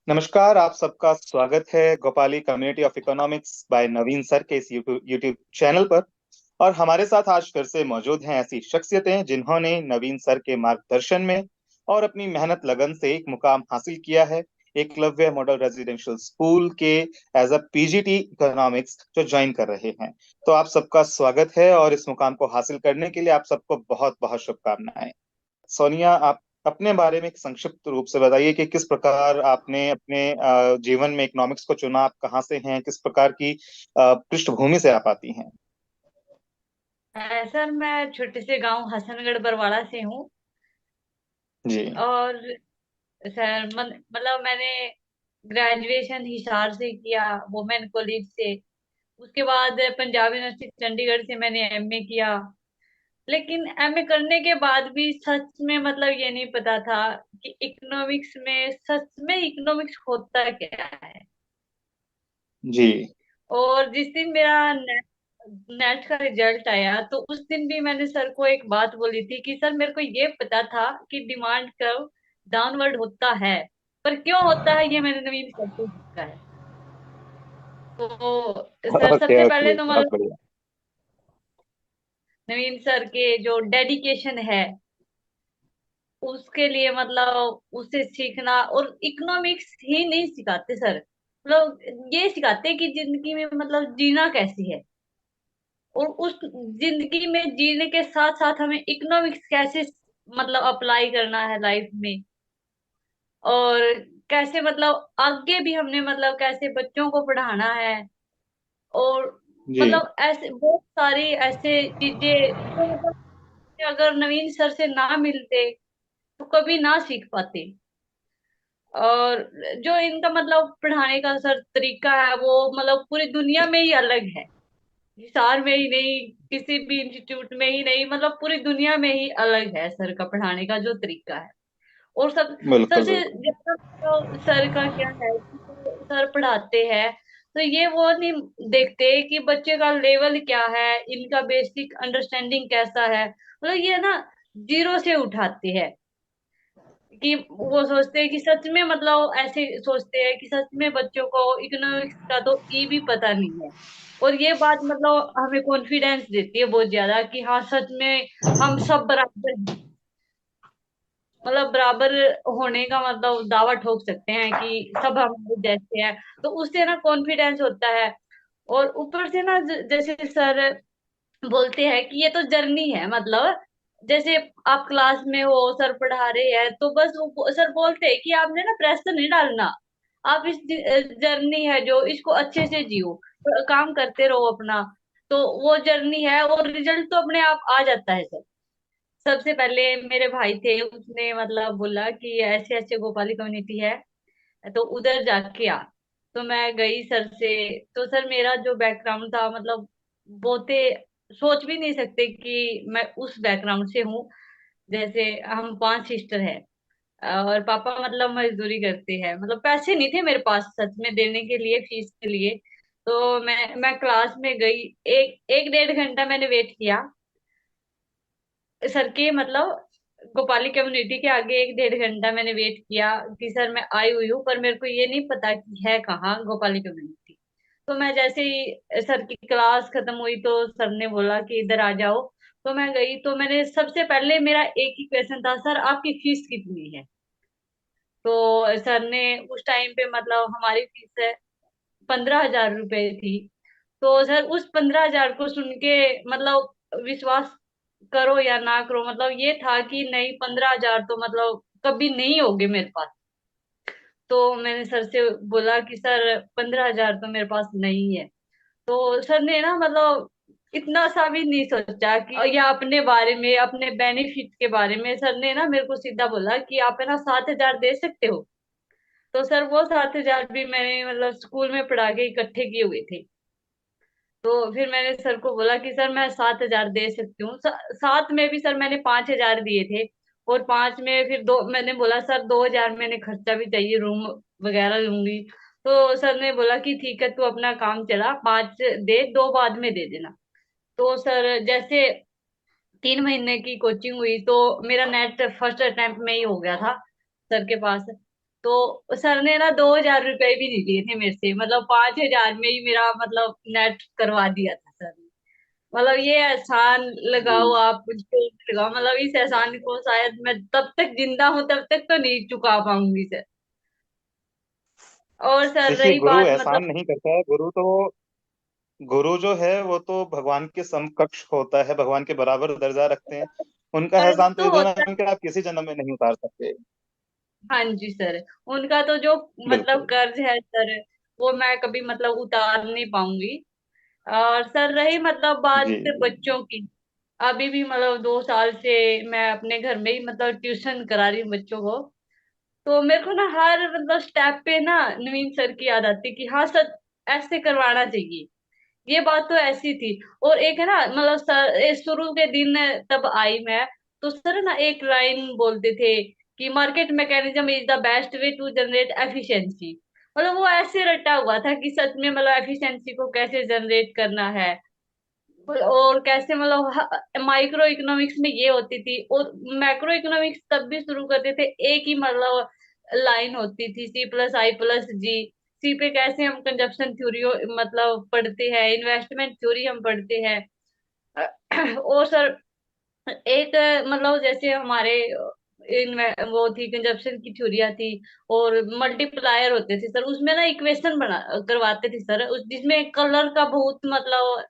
नमस्कार। आप सबका स्वागत है Gopali community of economics by Navin sir के इस यूट्यूब यूट्यूब चैनल पर। और हमारे साथ आज फिर से मौजूद हैं ऐसी शख्सियतें जिन्होंने नवीन सर के मार्गदर्शन में और अपनी मेहनत लगन से एक मुकाम हासिल किया है, एकलव्य मॉडल रेजिडेंशियल स्कूल के एज अ पीजीटी इकोनॉमिक्स जो ज्वाइन कर रहे हैं। तो आप सबका स्वागत है और इस मुकाम को हासिल करने के लिए आप सबको बहुत बहुत शुभकामनाएं। सोनिया, आप अपने बारे में एक संक्षिप्त रूप से बताइए कि किस प्रकार आपने अपने जीवन में इकोनॉमिक्स को चुना, आप कहाँ से हैं, किस प्रकार की पृष्ठभूमि से आप आती हैं। सर मैं छोटे से गांव हसनगढ़ बरवाड़ा से हूँ। जी। और सर मतलब मैंने ग्रेजुएशन हिसार से किया, वुमेन कॉलेज से। उसके बाद पंजाब यूनिवर्सिटी चंडीगढ़ से मैंने एमए किया। लेकिन एमए करने के बाद भी सच में मतलब ये नहीं पता था कि इकोनॉमिक्स में सच में इकोनॉमिक्स होता क्या है। जी। और जिस दिन मेरा नेट का रिजल्ट आया तो उस दिन भी मैंने सर को एक बात बोली थी कि सर मेरे को ये पता था कि डिमांड कर्व डाउनवर्ड होता है, पर क्यों होता है ये मैंने नवीन सर से सीखा है। तो सर ओके सबसे पहले ओके, तो बहुत मतलब बढ़िया। नवीन सर के जो डेडिकेशन है उसके लिए मतलब उसे सीखना। और इकोनॉमिक्स ही नहीं सिखाते सर, मतलब ये सिखाते कि जिंदगी में मतलब जीना कैसी है। और उस जिंदगी में जीने के साथ साथ हमें इकोनॉमिक्स कैसे मतलब अप्लाई करना है लाइफ में। और कैसे मतलब आगे भी हमने मतलब कैसे बच्चों को पढ़ाना है। और जी। मतलब ऐसे बहुत सारी ऐसे चीजें जो मतलब अगर नवीन सर से ना मिलते तो कभी ना सीख पाते। और जो इनका मतलब पढ़ाने का सर तरीका है वो मतलब पूरी दुनिया में ही अलग है। हिसार में ही नहीं, किसी भी इंस्टीट्यूट में ही नहीं, मतलब पूरी दुनिया में ही अलग है सर का पढ़ाने का जो तरीका है। और बिल्कुल सबसे बिल्कुल। ज्यादा तो सर का क्या है कि सर पढ़ाते हैं तो ये वो नहीं देखते कि बच्चे का लेवल क्या है, इनका बेसिक अंडरस्टैंडिंग कैसा है, मतलब ये ना जीरो से उठाते हैं। कि वो सोचते हैं कि सच में मतलब ऐसे सोचते हैं कि सच में बच्चों को इकोनॉमिक्स का तो भी पता नहीं है। और ये बात मतलब हमें कॉन्फिडेंस देती है बहुत ज्यादा कि हाँ सच में हम सब बराबर हैं। मतलब बराबर होने का मतलब दावा ठोक सकते हैं कि सब हमारे जैसे हैं। तो उससे ना कॉन्फिडेंस होता है। और ऊपर से ना जैसे सर बोलते हैं कि ये तो जर्नी है, मतलब जैसे आप क्लास में हो, सर पढ़ा रहे हैं तो बस वो सर बोलते हैं कि आपने ना प्रेशर नहीं डालना। आप इस जर्नी है जो इसको अच्छे से जियो, तो काम करते रहो अपना। तो वो जर्नी है और रिजल्ट तो अपने आप आ जाता है सर। सबसे पहले मेरे भाई थे, उसने मतलब बोला कि ऐसे ऐसे गोपाली कम्युनिटी है तो उधर जाके आ। तो मैं गई सर से। तो सर मेरा जो बैकग्राउंड था मतलब बहुते सोच भी नहीं सकते कि मैं उस बैकग्राउंड से हूँ। जैसे हम पांच सिस्टर हैं और पापा मतलब मजदूरी करते हैं, मतलब पैसे नहीं थे मेरे पास सच में देने के लिए फीस के लिए। तो मैं क्लास में गई। एक एक डेढ़ घंटा मैंने वेट किया सर के मतलब गोपाली कम्युनिटी के आगे। एक डेढ़ घंटा मैंने वेट किया कि सर मैं आई हुई हूँ, पर मेरे को ये नहीं पता कि है कहाँ गोपाली कम्युनिटी। तो मैं जैसे ही सर की क्लास खत्म हुई तो सर ने बोला कि इधर आ जाओ। तो मैं गई तो मैंने सबसे पहले मेरा एक ही क्वेश्चन था, सर आपकी फीस कितनी है। तो सर ने उस टाइम पे मतलब हमारी फीस है 15,000 रुपए थी। तो सर उस 15,000 को सुन के मतलब विश्वास करो या ना करो, मतलब ये था कि नहीं 15,000 तो मतलब कभी नहीं होगे मेरे पास। तो मैंने सर से बोला कि सर 15,000 तो मेरे पास नहीं है। तो सर ने ना मतलब इतना सा भी नहीं सोचा कि या अपने बारे में अपने बेनिफिट के बारे में, सर ने ना मेरे को सीधा बोला कि आप है ना 7,000 दे सकते हो। तो सर वो 7,000 भी मैंने मतलब स्कूल में पढ़ा के इकट्ठे किए हुए थे। तो फिर मैंने सर को बोला कि सर मैं 7,000 दे सकती हूँ। सात में भी सर मैंने 5,000 दिए थे। और पांच में फिर दो मैंने बोला सर 2,000 मैंने खर्चा भी चाहिए, रूम वगैरह लूंगी। तो सर ने बोला कि ठीक है तू अपना काम चला, पांच दे, दो बाद में दे देना। तो सर जैसे 3 महीने की कोचिंग हुई तो मेरा नेट फर्स्ट अटेम्प्ट में ही हो गया था सर के पास। तो सर ने ना 2,000 रुपए भी नहीं लिए थे मेरे से, मतलब 5,000 में ही मेरा मतलब नेट करवा दिया था सर ने। मतलब ये एहसान लगाओ जी। आप मुझको, लगाओ, मतलब इस एहसान को शायद मैं तब तक जिंदा हूं तब तक तो नहीं चुका पाऊंगी सर। और सर देखिए, रही गुरु बात एहसान मतलब, नहीं करता है। गुरु जो है वो तो भगवान के समकक्ष होता है, भगवान के बराबर दर्जा रखते हैं। उनका कर्ज एहसान तो तो इस होता जन्म के आप किसी जन्म में नहीं उतार सकते। है। हाँ जी सर, उनका तो जो मतलब बिल्कुल। कर्ज है सर, वो मैं कभी मतलब उतार नहीं पाऊंगी। और सर रही मतलब बात जी जी। बच्चों की, अभी भी मतलब 2 साल से मैं अपने घर में ही मतलब ट्यूशन करा रही हूँ बच्चों को। तो मेरे को ना हर मतलब स्टेप पे ना नवीन सर की याद आती है कि हाँ सर, ऐसे करवाना चाहिए। ये बात तो ऐसी थी। और एक है ना मतलब सर, शुरू के दिन तब आई मैं, तो सर ना एक लाइन बोलते थे कि market mechanism is the best way to generate efficiency. मतलब वो ऐसे रटा हुआ था कि सच में मतलब एफिशिएंसी को कैसे जनरेट करना है, और कैसे मतलब माइक्रो इकोनॉमिक्स में ये होती थी, और मैक्रो इकोनॉमिक्स तब भी शुरू करते थे एक ही मतलब लाइन होती थी, C+I+G। सी पे कैसे हम कंजप्शन थ्योरी मतलब पढ़ते हैं, इन्वेस्टमेंट थ्योरी हम पढ़ते हैं। और सर एक मतलब जैसे हमारे इनमें वो थी कंजप्शन की थ्योरिया थी, और मल्टीप्लायर होते थे सर, उसमें ना इक्वेशन बना करवाते थे सर, उस जिसमें कलर का बहुत मतलब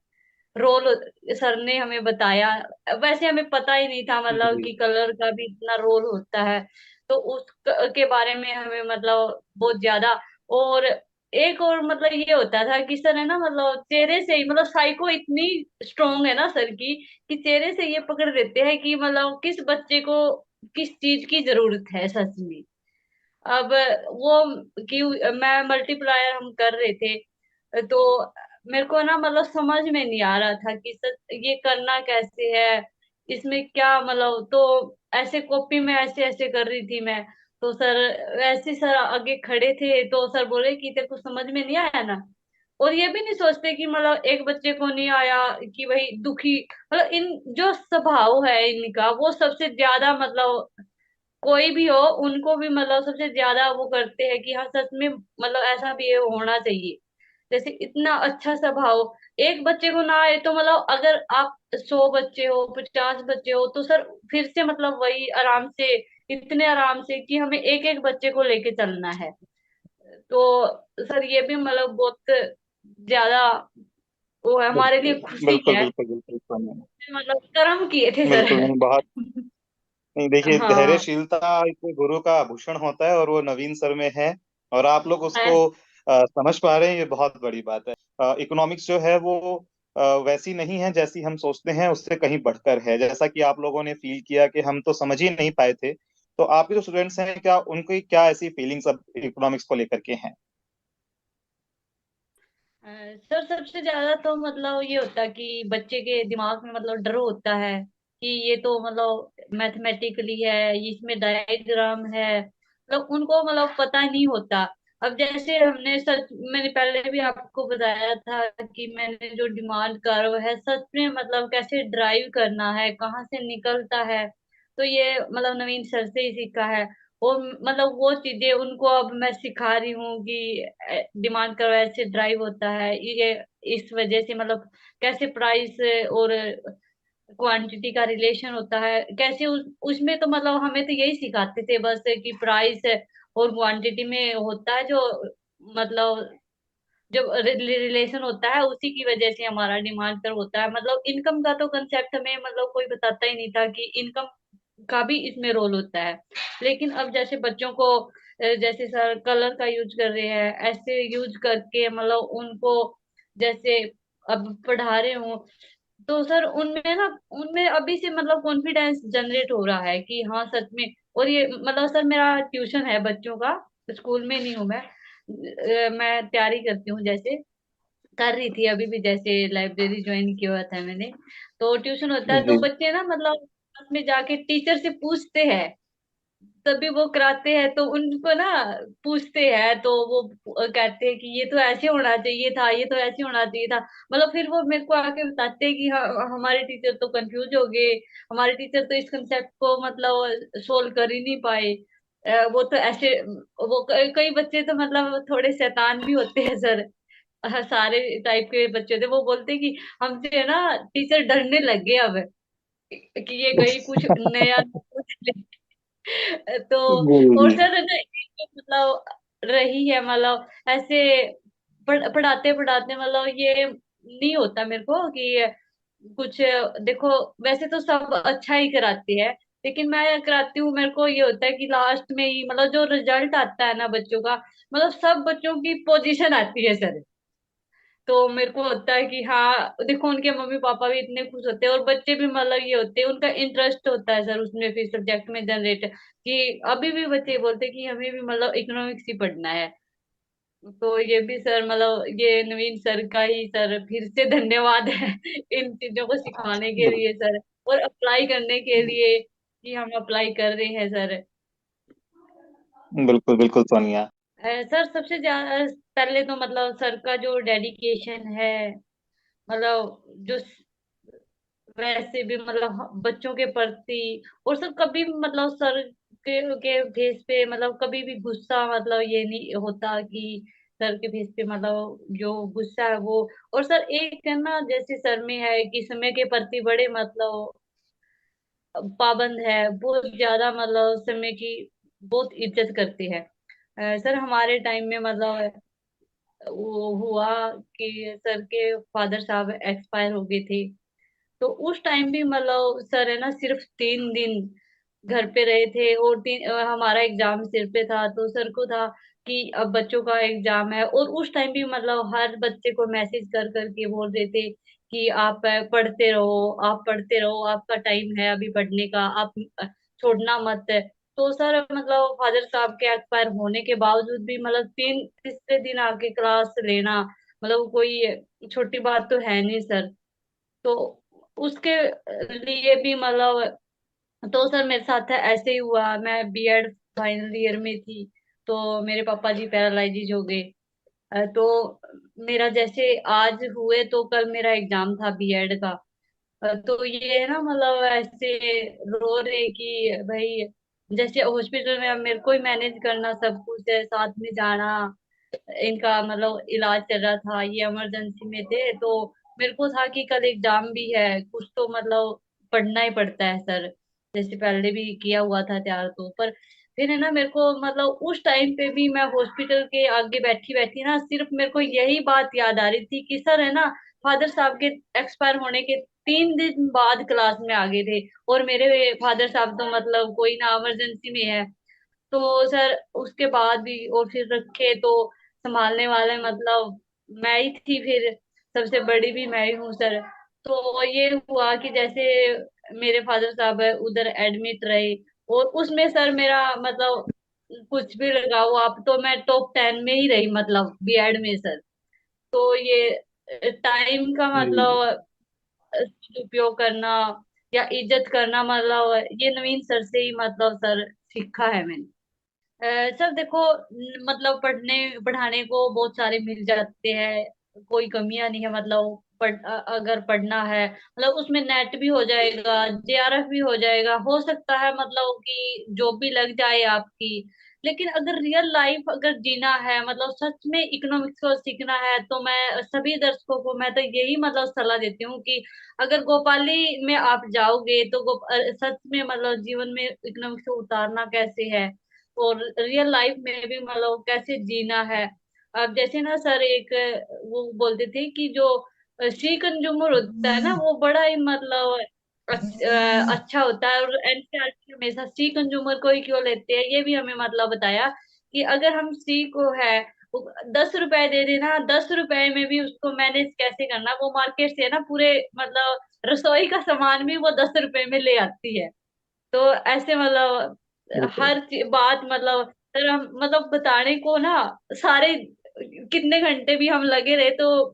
रोल सर ने हमें बताया। वैसे हमें पता ही नहीं था मतलब जी। कि कलर का भी इतना रोल होता है। तो उस के बारे में हमें मतलब बहुत ज्यादा। और एक और मतलब ये होता था कि सर है ना मतलब चेहरे से ही मतलब साइको इतनी स्ट्रोंग है ना सर की, कि चेहरे से ये पकड़ देते हैं कि मतलब किस बच्चे को किस चीज की जरूरत है सच में। अब वो कि मैं मल्टीप्लायर हम कर रहे थे, तो मेरे को ना मतलब समझ में नहीं आ रहा था कि सर ये करना कैसे है, इसमें क्या मतलब। तो ऐसे कॉपी में ऐसे ऐसे कर रही थी मैं, तो सर वैसे सर आगे खड़े थे, तो सर बोले कि तेरे को समझ में नहीं आया ना। और ये भी नहीं सोचते कि मतलब एक बच्चे को नहीं आया कि वही दुखी, मतलब इन जो स्वभाव है इनका वो सबसे ज्यादा मतलब कोई भी हो उनको भी मतलब सबसे ज्यादा वो करते हैं कि हाँ सच में मतलब ऐसा भी ये होना चाहिए। जैसे इतना अच्छा स्वभाव एक बच्चे को ना आए, तो मतलब अगर आप 100 बच्चे हो 50 बच्चे हो तो सर फिर से मतलब वही आराम से, इतने आराम से कि हमें एक एक बच्चे को लेके चलना है। तो सर ये भी मतलब बहुत ज्यादा वो है हमारे लिए, बिल्कुल खुशी बिल्कुल है। बिल्कुल बिल्कुल समझ- मतलब कर्म किए थे सर। बिल्कुल नहीं, बहुत नहीं। देखिए, हाँ, धैर्यशीलता एक गुरु का आभूषण होता है और वो नवीन सर में है। और आप लोग उसको ऐस- समझ पा रहे हैं, ये बहुत बड़ी बात है। इकोनॉमिक्स जो है वो वैसी नहीं है जैसी हम सोचते हैं, उससे कहीं बढ़कर है। जैसा कि आप लोगों ने फील किया कि हम तो समझ ही नहीं पाए थे, तो आपके जो स्टूडेंट्स हैं, क्या उनकी क्या ऐसी फीलिंग्स अब इकोनॉमिक्स को लेकर के हैं? सर सबसे ज्यादा तो मतलब ये होता है कि बच्चे के दिमाग में मतलब डर होता है कि ये तो मतलब मैथमेटिकली है, इसमें डायग्राम है, मतलब उनको मतलब पता नहीं होता। अब जैसे हमने सच, मैंने पहले भी आपको बताया था कि मैंने जो डिमांड कर्व है सच में मतलब कैसे ड्राइव करना है, कहाँ से निकलता है, तो ये मतलब नवीन सर से ही सीखा है। और मतलब वो चीजें उनको अब मैं सिखा रही हूँ कि डिमांड कर्व ऐसे ड्राइव होता है, ये इस वजह से मतलब कैसे प्राइस और क्वांटिटी का रिलेशन होता है, कैसे उसमें तो मतलब हमें तो यही सिखाते थे बस कि प्राइस और क्वांटिटी में होता है जो मतलब जो रिलेशन होता है उसी की वजह से हमारा डिमांड कर होता है। मतलब इनकम का तो कंसेप्ट हमें मतलब कोई बताता ही नहीं था कि इनकम का भी इसमें रोल होता है। लेकिन अब जैसे बच्चों को जैसे सर कलर का यूज कर रहे हैं, ऐसे यूज करके मतलब उनको जैसे अब पढ़ा रहे हूँ, तो सर उनमें ना, उनमें अभी से मतलब कॉन्फिडेंस जनरेट हो रहा है कि हाँ सच में। और ये मतलब सर मेरा ट्यूशन है बच्चों का, स्कूल में नहीं हूँ मैं, मैं तैयारी करती हूँ जैसे, कर रही थी अभी भी, जैसे लाइब्रेरी ज्वाइन किया हुआ था मैंने। तो ट्यूशन होता है तो जी। बच्चे ना मतलब क्लास में जाके टीचर से पूछते हैं, तभी वो कराते हैं। तो उनको ना पूछते हैं तो वो कहते हैं कि ये तो ऐसे होना चाहिए था, ये तो ऐसे होना चाहिए था। मतलब फिर वो मेरे को आके बताते हैं कि हाँ हमारे टीचर तो कंफ्यूज हो गए, हमारे टीचर तो इस कंसेप्ट को मतलब सोल्व कर ही नहीं पाए। वो तो ऐसे, वो कई बच्चे तो मतलब थोड़े शैतान भी होते हैं सर। सारे टाइप के बच्चे थे, वो बोलते कि हमसे है ना टीचर डरने लग गए अब, कि ये कहीं कुछ नया ना पूछ ले। तो जी और जी। सर है ना, एक मतलब रही है मतलब ऐसे पढ़ाते पढ़ाते मतलब ये नहीं होता मेरे को कि कुछ, देखो वैसे तो सब अच्छा ही कराते हैं, लेकिन मैं कराती हूँ, मेरे को ये होता है कि लास्ट में ही मतलब जो रिजल्ट आता है ना बच्चों का, मतलब सब बच्चों की पोजीशन आती है सर। तो मेरे को होता है कि हाँ देखो उनके मम्मी पापा भी इतने खुश होते हैं, और बच्चे भी मतलब ये होते हैं, उनका इंटरेस्ट होता है सर उसमें, फिर सब्जेक्ट में जनरेट, कि अभी भी बच्चे बोलते हैं कि हमें भी मतलब इकोनॉमिक्स ही पढ़ना है। तो ये भी सर मतलब ये नवीन सर का ही सर फिर से धन्यवाद है इन चीजों को सिखाने के बिल- लिए सर, और अप्लाई करने के लिए कि हम अप्लाई कर रहे हैं सर। बिल्कुल बिल्कुल सोनिया। सर सबसे ज्यादा पहले तो मतलब सर का जो डेडिकेशन है, मतलब जो वैसे भी मतलब बच्चों के प्रति, और सर कभी भी मतलब सर के फेस पे मतलब कभी भी गुस्सा मतलब ये नहीं होता कि सर के फेस पे मतलब जो गुस्सा है वो, और सर एक है ना जैसे सर में है कि समय के प्रति बड़े मतलब पाबंद है, बहुत ज्यादा मतलब समय की बहुत इज्जत करते हैं। सर हमारे टाइम में मतलब वो हुआ कि सर के फादर साहब एक्सपायर हो गए थे, तो उस टाइम भी मतलब सर है ना सिर्फ 3 दिन घर पे रहे थे, और हमारा एग्जाम सिर पे था, तो सर को था कि अब बच्चों का एग्जाम है, और उस टाइम भी मतलब हर बच्चे को मैसेज कर करके बोल रहे थे कि आप पढ़ते रहो, आप पढ़ते रहो, आपका टाइम है अभी पढ़ने का, आप छोड़ना मत। तो सर मतलब फादर साहब के एक्सपायर होने के बावजूद भी मतलब तीसरे दिन आके क्लास लेना, मतलब कोई छोटी बात तो है नहीं सर। तो उसके लिए भी मतलब, तो सर मेरे साथ ऐसे ही हुआ, मैं बीएड फाइनल ईयर में थी, तो मेरे पापा जी पैरालाइज हो गए। तो मेरा जैसे आज हुए तो कल मेरा एग्जाम था बीएड का। तो ये है ना मतलब ऐसे रो रहे कि भाई, जैसे हॉस्पिटल में अब मेरे को ही मैनेज करना सब कुछ है, साथ में जाना, इनका मतलब इलाज चल रहा था, ये इमरजेंसी में थे, तो मेरे को था कि कल एग्जाम भी है, कुछ तो मतलब पढ़ना ही पड़ता है सर, जैसे पहले भी किया हुआ था तैयार, तो पर फिर है ना मेरे को मतलब उस टाइम पे भी मैं हॉस्पिटल के आगे बैठी बैठी ना सिर्फ मेरे को यही बात याद आ रही थी कि सर है ना फादर साहब के एक्सपायर होने के 3 दिन बाद क्लास में आ गए थे, और मेरे फादर साहब तो मतलब कोई ना इमरजेंसी में है। तो सर उसके बाद भी और फिर रखे तो संभालने वाले मतलब मैं ही थी, फिर सबसे बड़ी भी मैं ही हूँ सर। तो ये हुआ कि जैसे मेरे फादर साहब है उधर एडमिट रहे, और उसमें सर मेरा मतलब कुछ भी लगाओ आप, तो मैं टॉप 10 में ही रही मतलब बीएड में सर। तो ये टाइम का जी मतलब उपयोग करना या इज्जत करना मतलब ये नवीन सर से ही मतलब सर सीखा है मैंने। सर देखो मतलब पढ़ने पढ़ाने को बहुत सारे मिल जाते हैं, कोई कमियां नहीं है मतलब अगर पढ़ना है मतलब उसमें नेट भी हो जाएगा, जेआरएफ भी हो जाएगा, हो सकता है मतलब कि जॉब भी लग जाए आपकी। लेकिन अगर रियल लाइफ अगर जीना है मतलब सच में इकोनॉमिक्स को सीखना है, तो मैं सभी दर्शकों को मैं तो यही मतलब सलाह देती हूँ कि अगर गोपाली में आप जाओगे तो सच में मतलब जीवन में इकोनॉमिक्स को उतारना कैसे है, और रियल लाइफ में भी मतलब कैसे जीना है। अब जैसे ना सर एक वो बोलते थे कि जो सी कंज्यूमर होता है ना वो बड़ा ही मतलब अच्छा होता है, और एनसीईआरटी हमेशा सी कंज्यूमर को ही क्यों लेते हैं ये भी हमें मतलब बताया कि अगर हम सी को है 10 रुपए दे देना, 10 रुपए में भी उसको मैनेज कैसे करना, वो मार्केट से ना पूरे मतलब रसोई का सामान भी वो 10 रुपए में ले आती है। तो ऐसे मतलब बिल्कुल। हर बात मतलब सर हम मतलब बताने को ना सारे कितने घंटे भी हम लगे रहे तो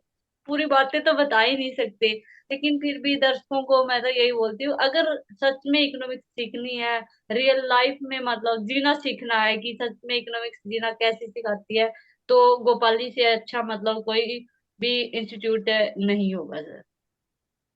पूरी बातें तो बता ही नहीं सकते। लेकिन फिर भी दर्शकों को मैं तो यही बोलती हूँ, अगर सच में इकोनॉमिक्स सीखनी है, रियल लाइफ में मतलब जीना सीखना है कि सच में इकोनॉमिक्स जीना कैसे सिखाती है, तो गोपाली से अच्छा मतलब कोई भी इंस्टीट्यूट नहीं होगा सर।